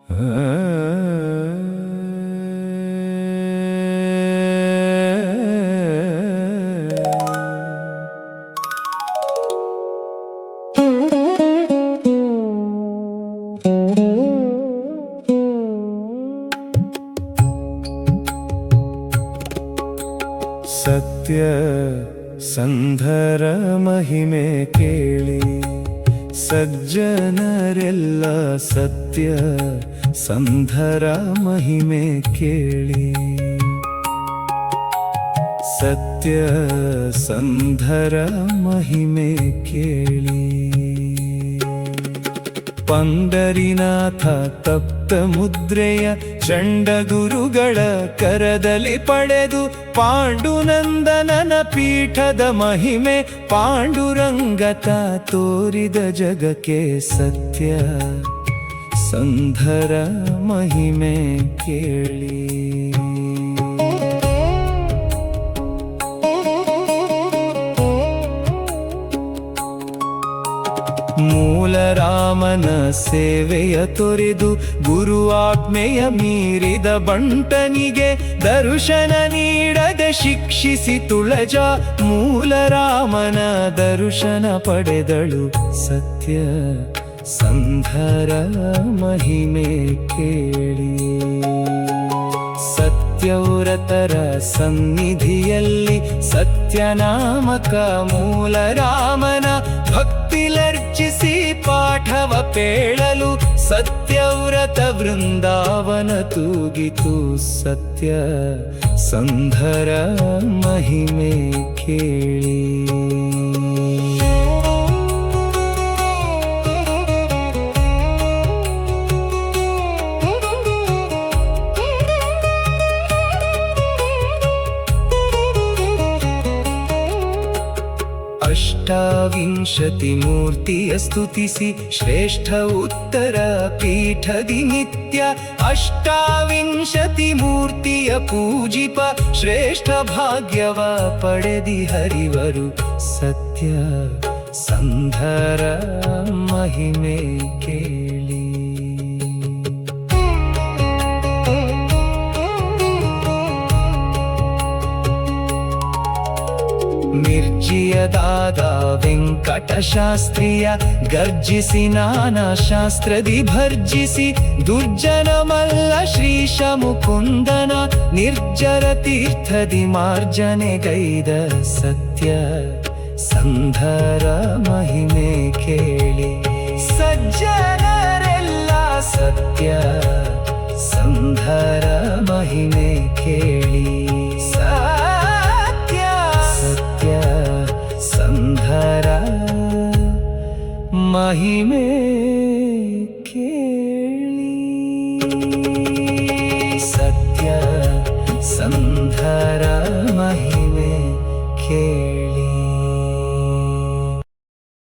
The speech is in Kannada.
ಸತ್ಯ ಸಂಧರ ಮಹಿಮೆ ಕೇಳಿ, ಸಜ್ಜನರೆಲ್ಲ ಸತ್ಯ ಸಂಧರ ಮಹಿಮೆ ಕೇಳಿ. ಸತ್ಯ ಸಂಧರ ಮಹಿಮೆ ಕೇಳಿ. ಪಂಡರಿನಾಥ ತಪ್ತ ಮುದ್ರೆಯ ಚಂಡಗುರುಗಳ ಕರದಲ್ಲಿ ಪಡೆದು, ಪಾಂಡುನಂದನನ ಪೀಠದ ಮಹಿಮೆ ಪಾಂಡುರಂಗತ ತೋರಿದ ಜಗಕ್ಕೆ. ಸತ್ಯ ಸಂಧರ ಮಹಿಮೆ ಕೇಳಿ. ಮೂಲ ರಾಮನ ಸೇವೆಯ ತೊರೆದು, ಗುರು ಆಜ್ಞೆಯ ಮೀರಿದ ಬಂಟನಿಗೆ ದರ್ಶನ ನೀಡದೆ ಶಿಕ್ಷಿಸಿ ತುಳಜ. ಮೂಲ ರಾಮನ ದರ್ಶನ ಪಡೆದಳು ಸತ್ಯ ಸಂಧರ ಮಹಿಮೆ ಕೇಳಿ. ಸತ್ಯವ್ರತರ ಸನ್ನಿಧಿಯಲ್ಲಿ ಸತ್ಯನಾಮಕ ಮೂಲ ರಾಮನ ಭಕ್ತಿಲರ್ಚಿಸಿ ಪಾಠವ ಪೇಳಲು, ಸತ್ಯವ್ರತ ವೃಂದಾವನ ತೂಗಿತು. ಸತ್ಯ ಸಂಧರ ಮಹಿಮೆ ಕೇಳಿ. ಅಷ್ಟಾವಿಂಶತಿ ಮೂರ್ತಿಯ ಸ್ತುತಿಸಿ, ಶ್ರೇಷ್ಠ ಉತ್ತರ ಪೀಠದಿ ನಿತ್ಯ. ಅಷ್ಟಾವಿಂಶತಿ ಮೂರ್ತಿಯ ಪೂಜಿಪ, ಶ್ರೇಷ್ಠ ಭಾಗ್ಯವ ಪಡೆದಿ ಹರಿವರು. ಸತ್ಯ ಸಂಧರ ಮಹಿಮೆ ಕೇಳಿ. ನಿರ್ಜಿಯದಾದ ವೆಂಕಟಶಾಸ್ತ್ರಿಯ ಗರ್ಜಿಸಿ, ನಾನಾ ಶಾಸ್ತ್ರದಿ ಭರ್ಜಿಸಿ, ದುರ್ಜನ ಮಲ್ಲ ಶ್ರೀಶ ಮುಕುಂದನ ನಿರ್ಜರ ತೀರ್ಥದಿ ಮಾರ್ಜನೆಗೈದ. ಸತ್ಯ ಸಂಧರ ಮಹಿಮೆ ಕೇಳಿ. ಸಜ್ಜನರೆಲ್ಲ ಸತ್ಯ ಸಂಧರ ಮಹಿಮೆ ಕೇಳಿ. ಸಂಧರ ಮಹಿಮೆ ಕೇಳಿ. ಸತ್ಯ ಸಂಧರ ಮಹಿಮೆ ಕೇಳಿ.